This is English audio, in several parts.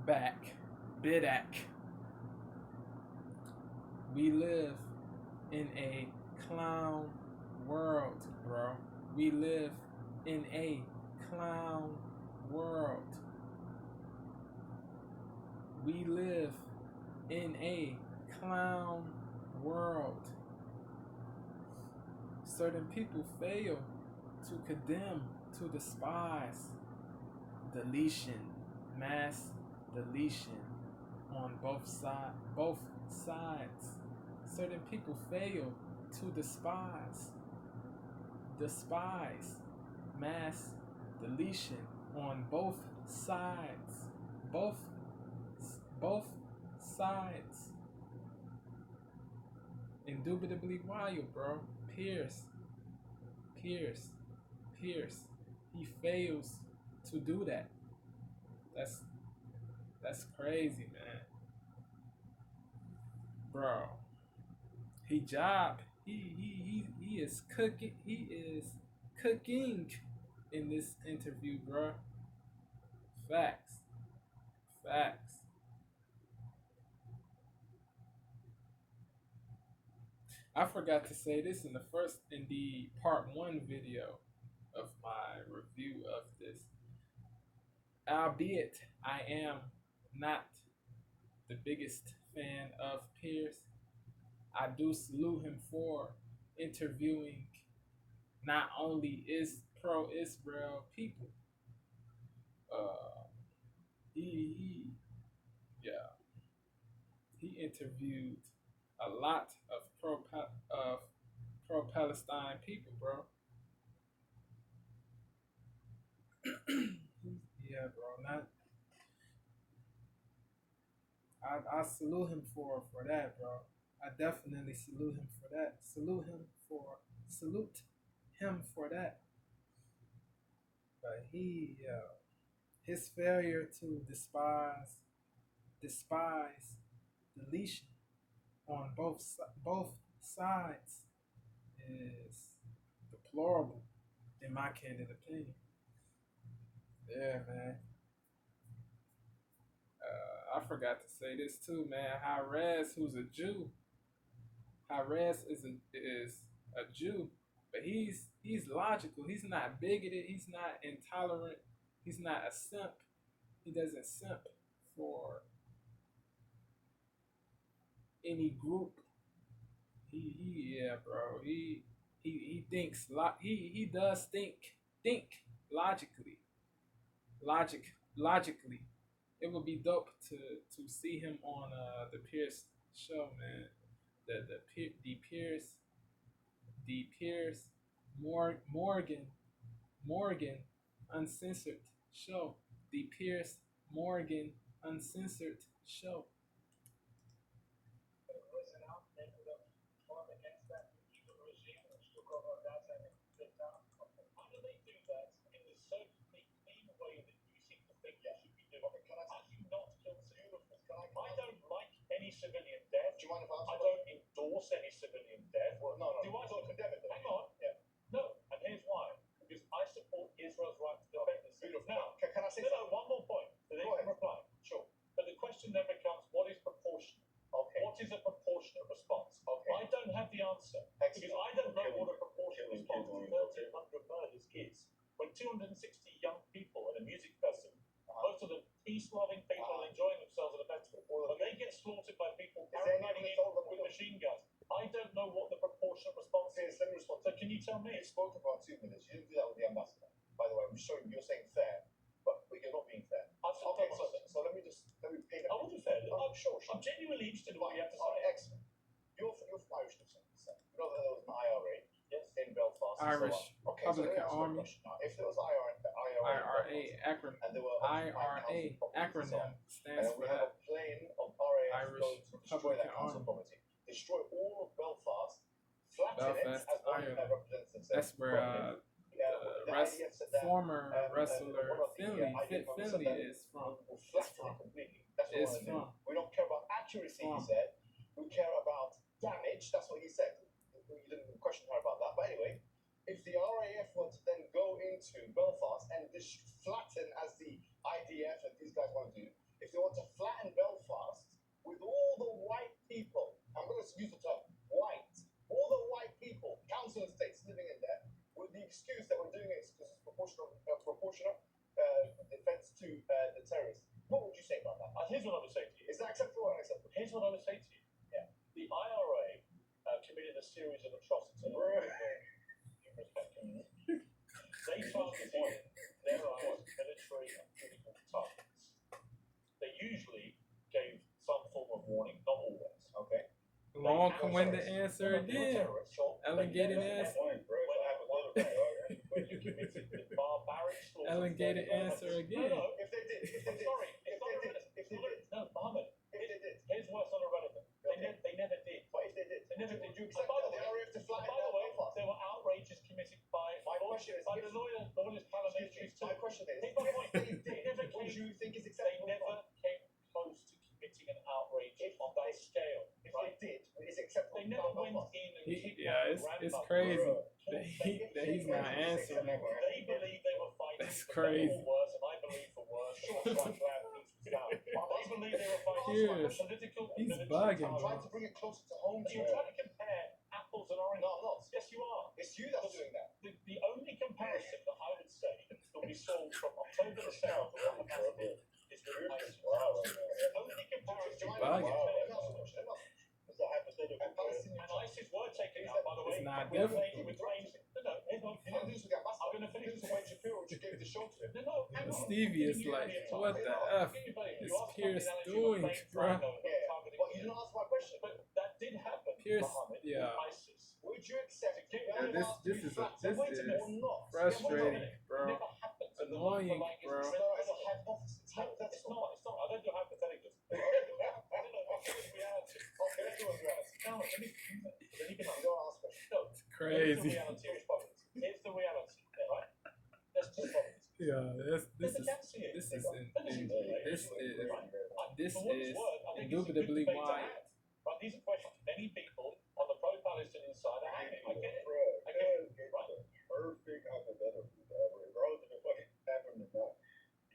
back. Bidak. We live in a clown world, bro. We live in a clown world. We live in a clown world. Certain people fail to condemn, to despise. Deletion, mass deletion on both sides. Certain people fail to despise, mass deletion on both sides, both sides. Indubitably wild, bro. Piers, he fails to do that. That's crazy, man. Bro. Hijab, he is cooking. He is cooking in this interview, bro. Facts. I forgot to say this in the part 1 video of my review of this. Albeit I am not the biggest fan of Piers, I do salute him for interviewing not only is pro-Israel people. He interviewed a lot of pro-Palestine people, bro. Yeah, bro. I salute him for that, bro. I definitely salute him for that. Salute him for that. But his failure to despise deletion on both sides is deplorable, in my candid opinion. Yeah, man. I forgot to say this too, man. Hires, who's a Jew. Hires is a Jew, but he's logical. He's not bigoted. He's not intolerant. He's not a simp. He doesn't simp for any group. Yeah, bro. He thinks he does think logically. Logically. It would be dope to see him on the Piers show, man. The Piers Morgan Uncensored show. The Piers Morgan Uncensored show. Any civilian death. Do you mind if I don't endorse any civilian death. Well, no. Do I condemn it? Hang on. Yeah. No, and here's why. Because I support Israel's right to defend itself. Beautiful. Now, can I say one more point? So they can reply. Sure. But the question then becomes, what is proportionate? Okay. What is a proportionate response? Okay. I don't have the answer. Excellent. Because I don't know what a proportionate response to 1,300 murders is. When 260 young people and a music festival, most of them peace-loving people enjoying themselves at a festival, but they get slaughtered by people carrying in with machine guns. I don't know what the proportionate response is. Let me respond. So can you tell me? You spoke about 2 minutes. You didn't do that with the ambassador. By the way, I'm showing you're saying fair, but you're not being fair. Okay, so let me paint it. I will be fair. I'm sure. I'm genuinely interested in what you have to say. Excellent. You're from Irish descent. You know that there was an IRA in Belfast. Irish Republican Army. If there was IRA acronym. And there were IRA acronym stands for that. A plane of RAF Irish going to destroy that council property, destroy all of Belfast, flatten it as one that represents themselves. That's where former wrestler Finley is from. Completely. That's what I mean. We don't care about accuracy, he said. We care about damage. That's what he said. You didn't question her about that. But anyway, if the RAF were to then go into Belfast and flatten, as the IDF and these guys want to do, if they want to here's what I would say to you. Is that acceptable or unacceptable? Here's what I would say to you. Yeah. The IRA committed a series of atrocities. They targeted their own military and political targets. They usually gave some form of warning, not always. Okay. Long-winded answer again. Elongated answer. Elongated answer again. No, if they did. I'm sorry. It's not irrelevant. If they did. No, Mohammed. If they did. Here's what's not irrelevant. They never did. What if they did? They never did. By the way, there were outrages committed by the lawyers, paramilitaries. My question is, they never came close to committing an outrage on that scale. If they did, is it acceptable? They never went in and it's crazy that he's not answering. They believe they were fighting That's crazy. for worse, and I believe for worse. They believe they were fighting Piers, for political and he's military bugging, power. bro. Trying to bring it closer to home. You're trying to compare apples and oranges. No, I'm not. Yes, you are. It's you that's doing that. The only comparison that I would say that we saw from October the 7th to what happened is with ISIS. The only comparison was the hypothetical. And ISIS were taken out, by the way. It's not with difficult. claims. No, I'm going to finish this way. Shapiro just gave the show to him. No, Stevie is like, what the F is Piers doing, bro? Well, you didn't answer my question. But that did happen. Piers, Mohammed, yeah. ISIS. Would you accept it? This is frustrating, bro. Annoying, bro. It's not. I don't do hypotheticals. It's crazy. Here's the reality, right? That's just politics. Yeah, this is indubitably why. But these are questions many people on the pro-Palestinian side are having. I get it. Right. Perfect hypothetical, regardless if it fucking happened or not.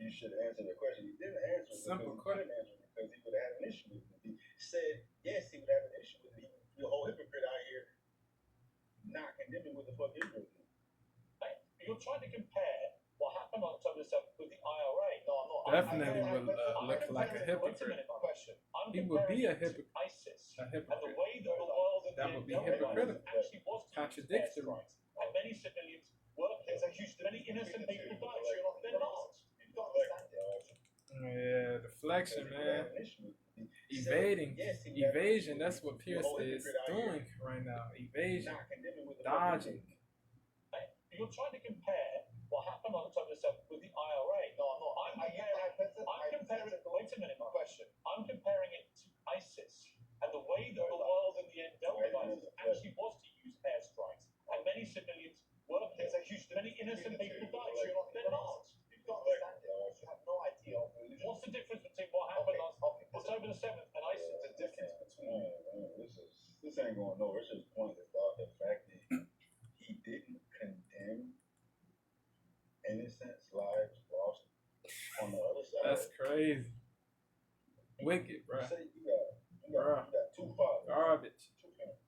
You should answer the question. He didn't answer it Simple because he couldn't answer it because he would have an issue with it. He said yes, he would have an issue with it. He a whole hypocrite out here not condemning what the fuck Israel did. Right. You're trying to compare what happened on October 7th with the IRA. No, I'm not. Definitely would look like a hypocrite. He would be a hypocrite. ISIS. A And the hypocrite. way that the world and That the would be government hypocritical. actually was Contradictory. and many civilians were killed. Many innocent people died. They're not. You don't understand it. Yeah, deflection, man. Evading, evasion. That's what Piers is doing right now. Evasion, dodging. You're trying to compare what happened on October 7th with the IRA. No, I'm not. I'm comparing. Wait a minute. Question. I'm comparing it to ISIS and the way that the world in the end dealt with ISIS actually was to use airstrikes, and many civilians were killed. Many innocent people died. They're not. You don't understand it. You have no idea. What's the difference between what happened on October the 7th and ISIS? The difference between this ain't going nowhere. It's just pointless, dog. The fact that he didn't condemn innocent lives lost on the other side. That's crazy. Wicked, bro. You say you got two fathers, Garbage. two parents.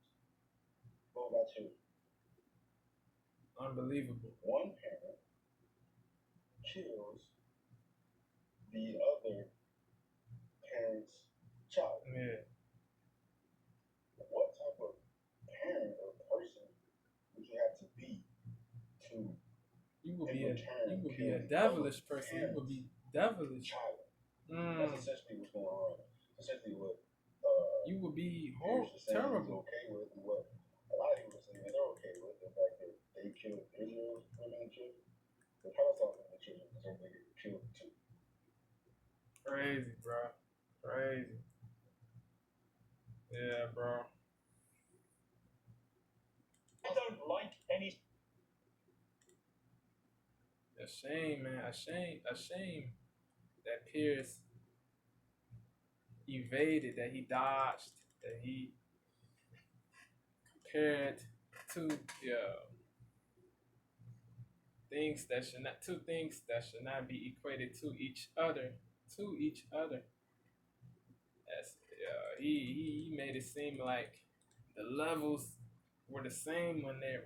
What about you? Unbelievable. One parent kills the other parent's child. Yeah. What type of parent or person would you have to be to You would be a devilish person. You would be devilish. child? That's essentially what's going on. Essentially what You would be Piers is saying terrible. he's okay with, and what a lot of people are saying they're okay with, the fact that they killed Israel's women and children. The Palestinian women and children deserve to get killed too. Crazy, bro. Crazy. Yeah, bro. I don't like any. A shame, man. A shame that Piers evaded, that he dodged, that he compared to things that should not be equated to each other. As he made it seem like the levels were the same when they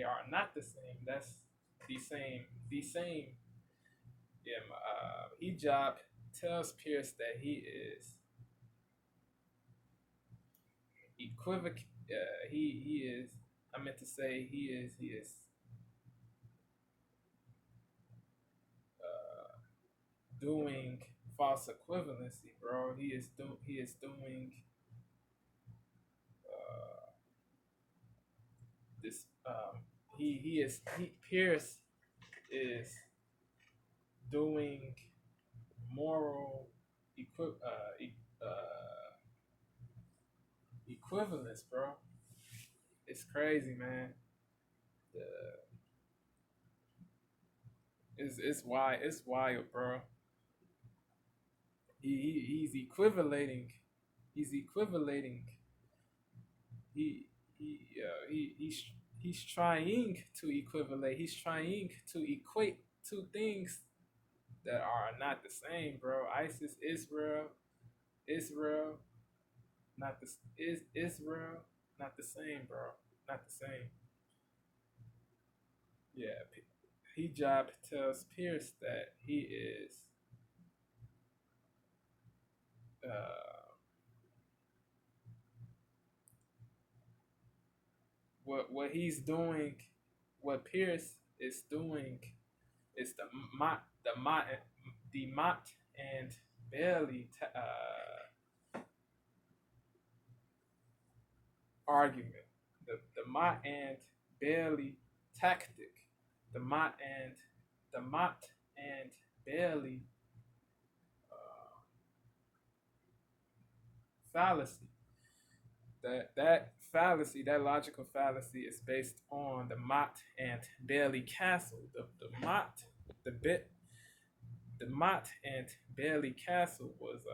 are not the same. That's the same. Hijab tells Piers that he is equivoc. He is. I meant to say he is doing false equivalency, bro. He is doing uh, this. He Pierce is doing moral equivalence, bro. It's crazy, man. The it's wild, bro. He's equivalating. He's equivalating. He he's trying to equivalate. He's trying to equate two things that are not the same, bro. ISIS, Israel, not the is Israel, not the same, bro. Not the same. Yeah, Hijab tells Pierce that he is uh, what he's doing, what Pierce is doing is the Mott and Bailey argument, the Mott and Bailey tactic, the Mott and the Mott and Bailey fallacy. That fallacy, that logical fallacy, is based on the Mott and Bailey Castle. The bit, the Mott and Bailey Castle was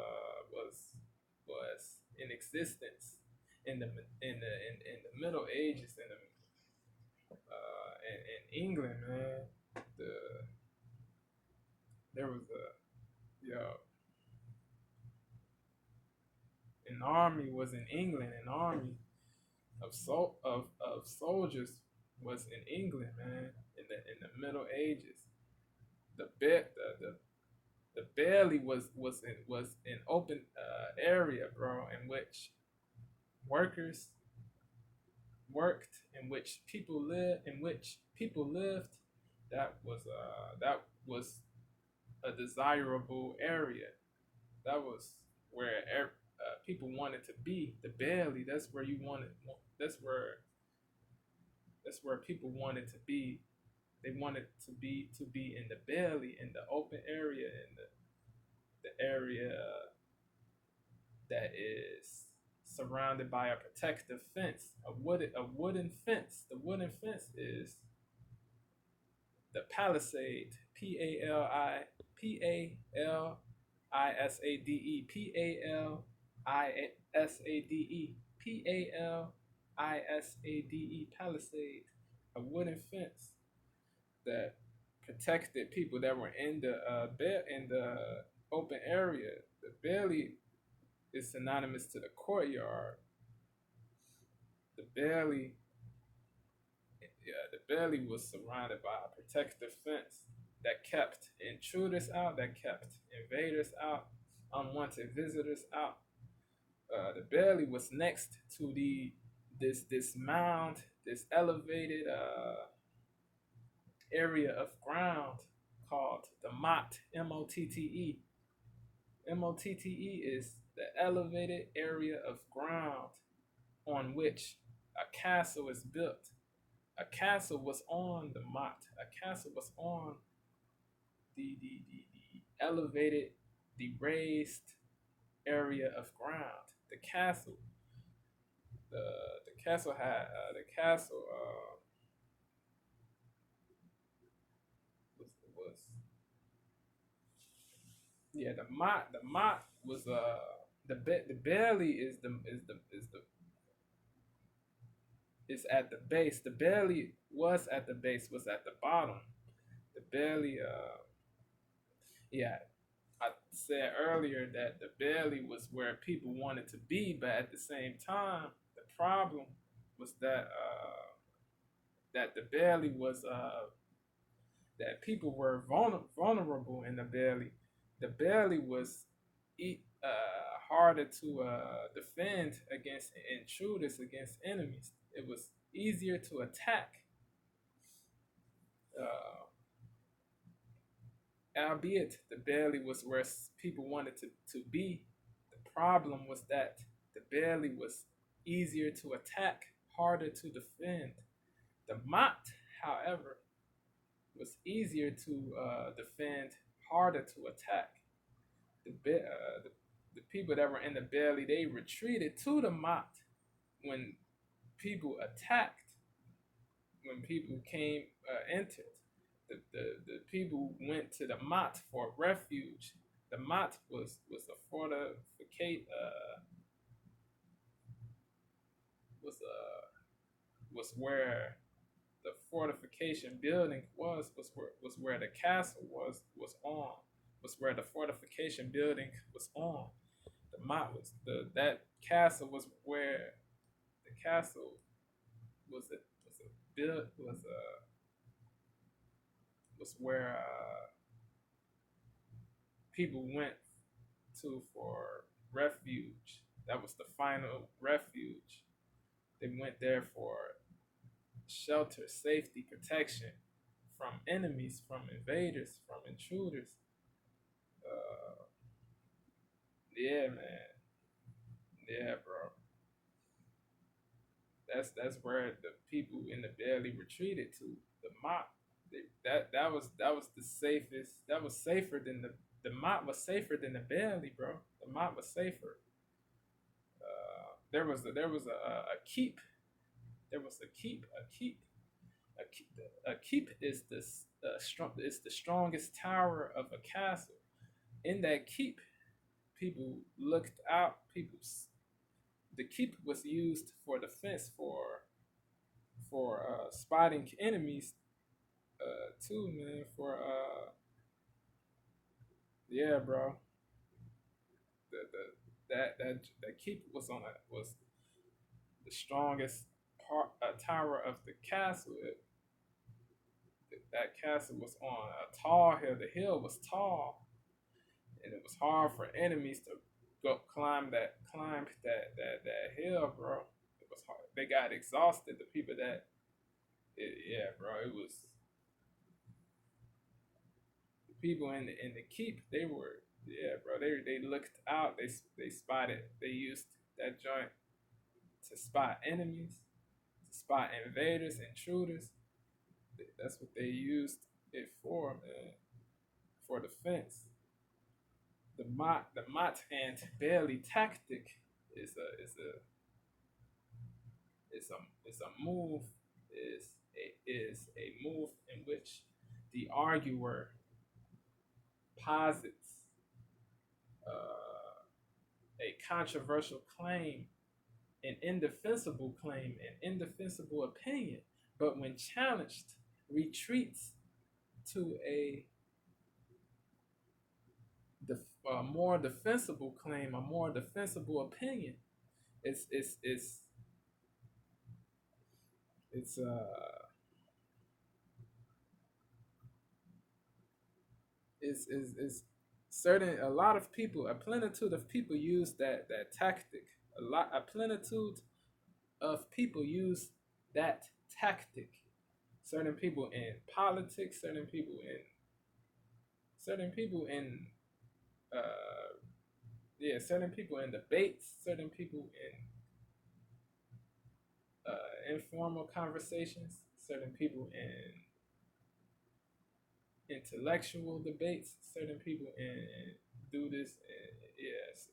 in existence in the Middle Ages in England, man. The there was an army was in England. An army of soldiers was in England, man. In the Middle Ages, the bit the Bailey was an open area, bro, in which workers worked, in which people lived. That was a desirable area. That was where people wanted to be. The Bailey. That's where you wanted. That's where people wanted to be. They wanted to be in the Bailey, in the open area, in the area that is surrounded by a protective fence, a wooden fence. The wooden fence is the palisade. Palisade. Palisade. Palisade. A wooden fence that protected people that were in the open area. The Bailey is synonymous to the courtyard. The Bailey, yeah, the Bailey was surrounded by a protective fence that kept intruders out, that kept invaders out, unwanted visitors out. The Bailey was next to this mound, this elevated area of ground called the Motte, Motte. Motte is the elevated area of ground on which a castle is built. A castle was on the Motte. A castle was on the elevated, the raised area of ground. The castle, the castle had the castle was yeah, the Mott was the Bailey is at the base. The Bailey was at the base, was at the bottom. The Bailey yeah, I said earlier that the Bailey was where people wanted to be, but at the same time, the problem was that the Bailey was that people were vulnerable in the Bailey. the belly was harder to defend against intruders, against enemies. It was easier to attack, albeit the belly was where people wanted to be. The problem was that the belly was easier to attack, harder to defend. The Mat, however, was easier to defend, harder to attack. The people that were in the belly, they retreated to the Mat when people attacked, when people came, entered. The people went to the Mat for refuge. The Mat was a fortificate, was where the fortification building was where the castle was where the fortification building was on. The Mat was that castle was where the castle was where people went to for refuge. That was the final refuge. They went there for shelter, safety, protection from enemies, from invaders, from intruders. Yeah, man. Yeah, bro. That's where the people in the belly retreated to. The Mat. That was the safest. That was safer than the Mat was safer than the belly, bro. The Mat was safer. There was a keep. There was a keep. A keep is this strong. It's the strongest tower of a castle. In that keep, people looked out. The keep was used for defense, for spotting enemies, too, man. For yeah, bro. That keep was the strongest tower of the castle. That castle was on a tall hill. The hill was tall, and it was hard for enemies to go climb that hill, bro. It was hard. They got exhausted. The people yeah, bro. It was the people in the keep. They were, yeah, bro. They looked out. They spotted. They used that joint to spot enemies, to spot invaders, intruders. That's what they used it for, man. For defense. The Mat and belly tactic is a move is a move in which the arguer posits a controversial claim, an indefensible claim, an indefensible opinion, but when challenged, retreats to a more defensible claim, a more defensible opinion. It's it's certain, a lot of people, a plenitude of people use that tactic. A plenitude of people use that tactic. Certain people in politics, certain people in certain people in debates, certain people in informal conversations, certain people in intellectual debates, certain people in do this. Yes,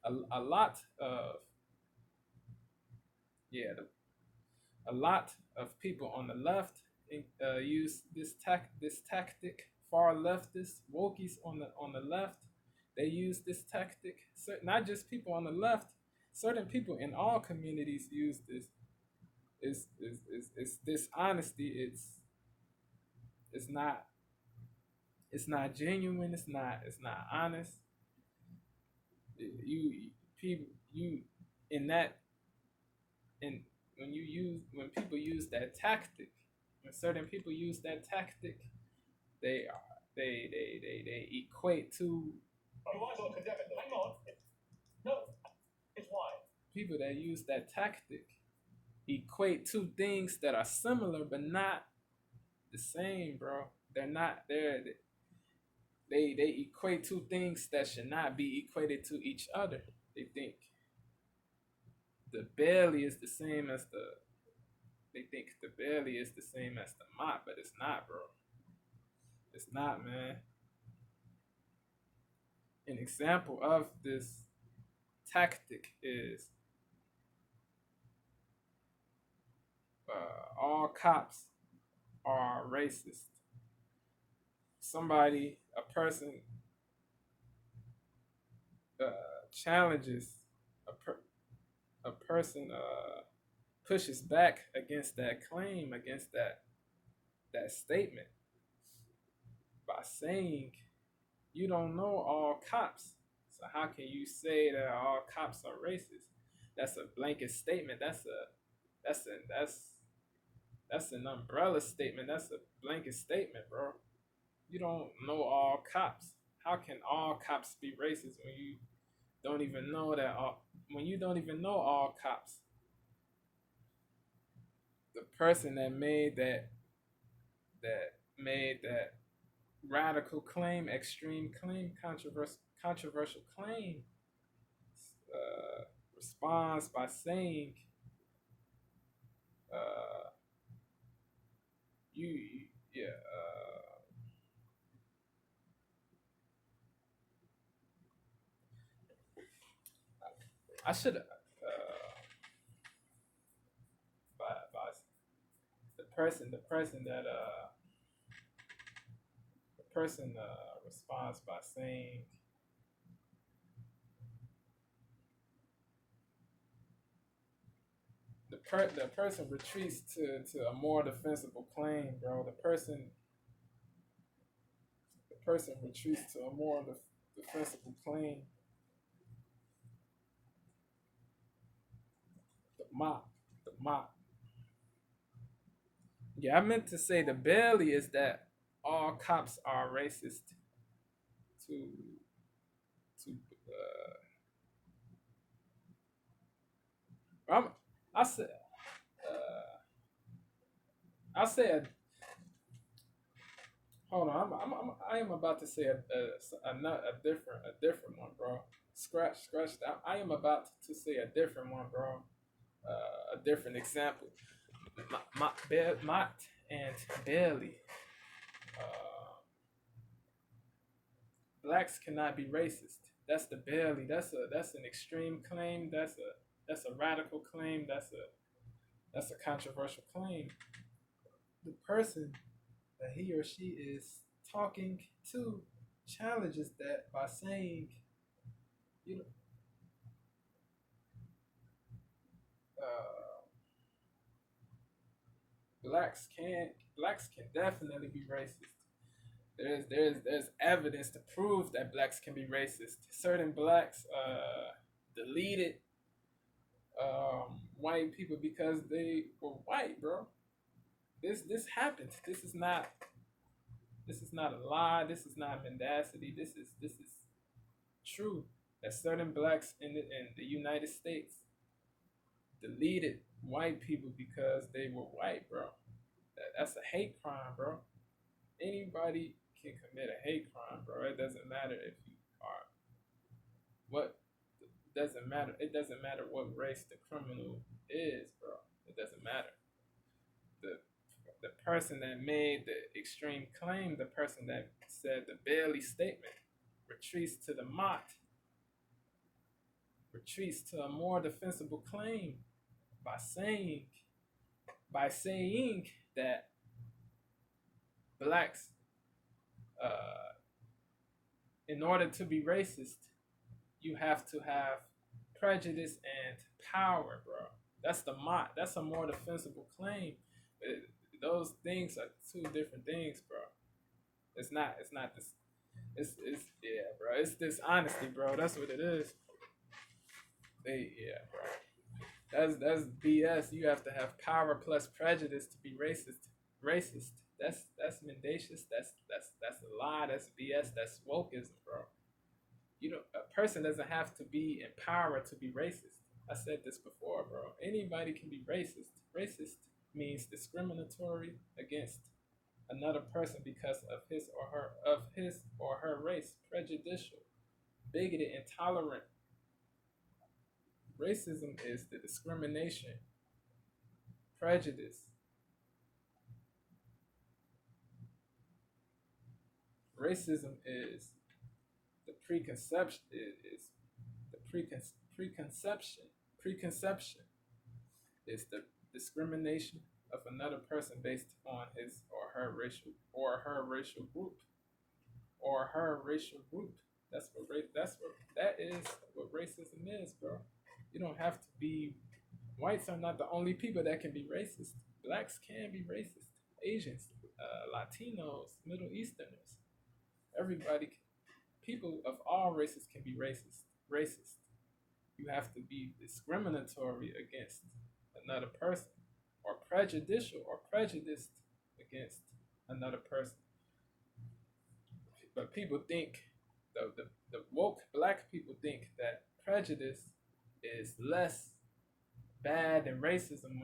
a lot of a lot of people on the left use this tactic. Far leftists, wokies on the left, they use this tactic. Not just people on the left, certain people in all communities use this. It's dishonesty. It's not genuine. It's not honest. You in that in when people use that tactic, when certain people use that tactic, they they equate two Hang on. No, it's why. people that use that tactic equate two things that are similar but not the same, bro. They're not they equate two things that should not be equated to each other. They think the belly is the same as they think the belly is the same as the mop, but it's not, bro. It's not, man. An example of this tactic is all cops are racist. A person challenges a person pushes back against that claim, against that statement by saying you don't know all cops. So how can you say that all cops are racist? That's a blanket statement. That's an umbrella statement. That's a blanket statement, bro. You don't know all cops. How can all cops be racist when you don't even know that when you don't even know all cops? The person that made that radical claim, extreme claim, controversial claim, responds by saying, "You, yeah." I should by the person responds by saying, the person retreats to a more defensible claim, bro. The person retreats to a more defensible claim. The mop. Yeah, I meant to say the belly is that all cops are racist. To to I said I said hold on. I am about to say a different one, bro. Scratch that. I am about to say a different one, bro. A different example. Mott and Bailey. Blacks cannot be racist. That's the Bailey. That's an extreme claim. That's a radical claim. That's a controversial claim. The person that he or she is talking to challenges that by saying, you know, blacks can definitely be racist. There's evidence to prove that blacks can be racist. Certain blacks deleted white people because they were white, bro. This happened. This is not a lie. This is not mendacity. This is true. That certain blacks in the United States deleted white people because they were white, bro. That's a hate crime, bro. Anybody can commit a hate crime, bro. It doesn't matter if you are what. It doesn't matter what race the criminal is, bro. It doesn't matter. The person that made the extreme claim, the person that said the Bailey statement, retreats to the Mott, retreats to a more defensible claim by saying that blacks, in order to be racist, you have to have prejudice and power, bro. That's the Mott. That's a more defensible claim. Those things are two different things, bro. It's not this. It's yeah, bro. It's dishonesty, bro. That's what it is. Yeah, bro. That's BS. You have to have power plus prejudice to be racist. That's mendacious. That's a lie. That's BS. That's wokeism, bro. You know, a person doesn't have to be empowered to be racist. I said this before, bro. Anybody can be racist. Racist means discriminatory against another person because of his or her race, prejudicial, bigoted, intolerant. Racism is the discrimination, prejudice. Racism is the preconception is the preconception is the discrimination of another person based on his or her racial group or her racial group. That is what racism is, bro. You don't have to be. Whites are not the only people that can be racist. Blacks can be racist. Asians, Latinos, Middle Easterners, everybody, people of all races can be racist. Racist. You have to be discriminatory against another person, or prejudicial or prejudiced against another person. But people think, the woke black people think that prejudice is less bad than racism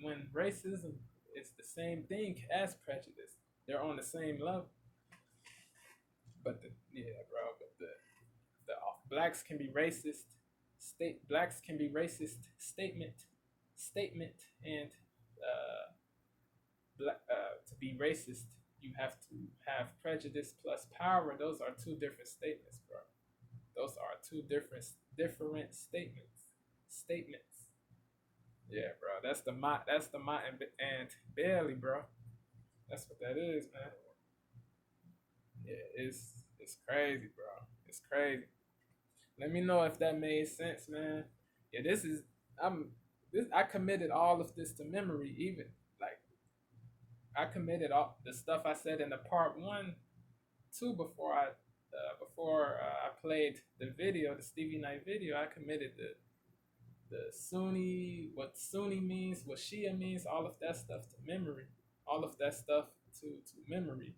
when racism is the same thing as prejudice. They're on the same level. But the blacks can be racist. Blacks can be racist. Statement and to be racist, you have to have prejudice plus power. Those are two different statements, bro. Those are two different statements. Statements. Yeah, bro. That's the Mott and Bailey, bro. That's what that is, man. Yeah, it's crazy, bro. It's crazy. Let me know if that made sense, man. Yeah, I committed all of this to memory, even like I committed all the stuff I said in the part 1, 2 before I played the video, the Stevie Knight video. I committed the Sunni, what Sunni means, what Shia means, all of that stuff to memory. All of that stuff to memory.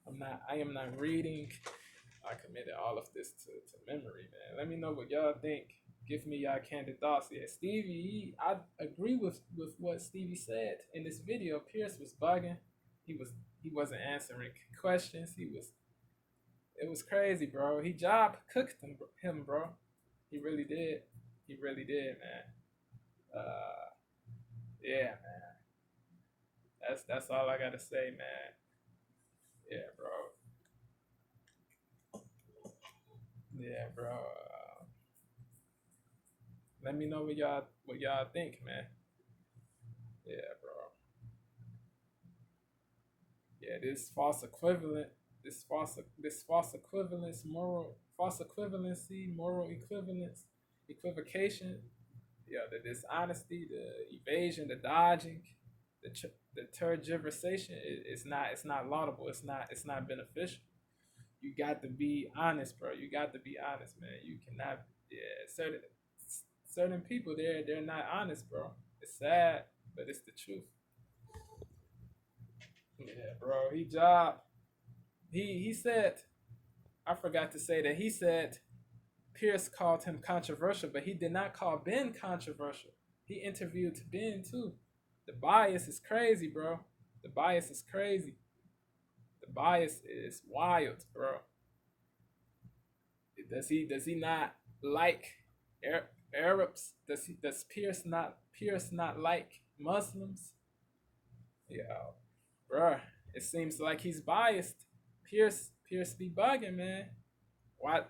I am not reading. I committed all of this to memory, man. Let me know what y'all think. Give me y'all candid thoughts. Yeah, Stevie, I agree with what Stevie said in this video. Piers was bugging. He wasn't answering questions. It was crazy, bro. Hijab cooked him, bro. He really did. He really did, man. Yeah, man. That's all I gotta say, man. Yeah, bro. Yeah, bro. Let me know what y'all think, man. Yeah, bro. Yeah, this false equivalence, false equivalency, moral equivalence, equivocation. Yeah, the dishonesty, the evasion, the dodging, the tergiversation. It's not laudable. It's not beneficial. You got to be honest, bro. You got to be honest, man. You cannot. Yeah, certain people they're not honest, bro. It's sad, but it's the truth. Yeah, bro. He said, I forgot to say that he said Piers called him controversial, but he did not call Ben controversial. He interviewed Ben too. The bias is crazy, bro. The bias is crazy. The bias is wild, bro. Does he not like Arabs? Does Piers not like Muslims? Yeah, bro. It seems like he's biased. Piers be bugging, man. Why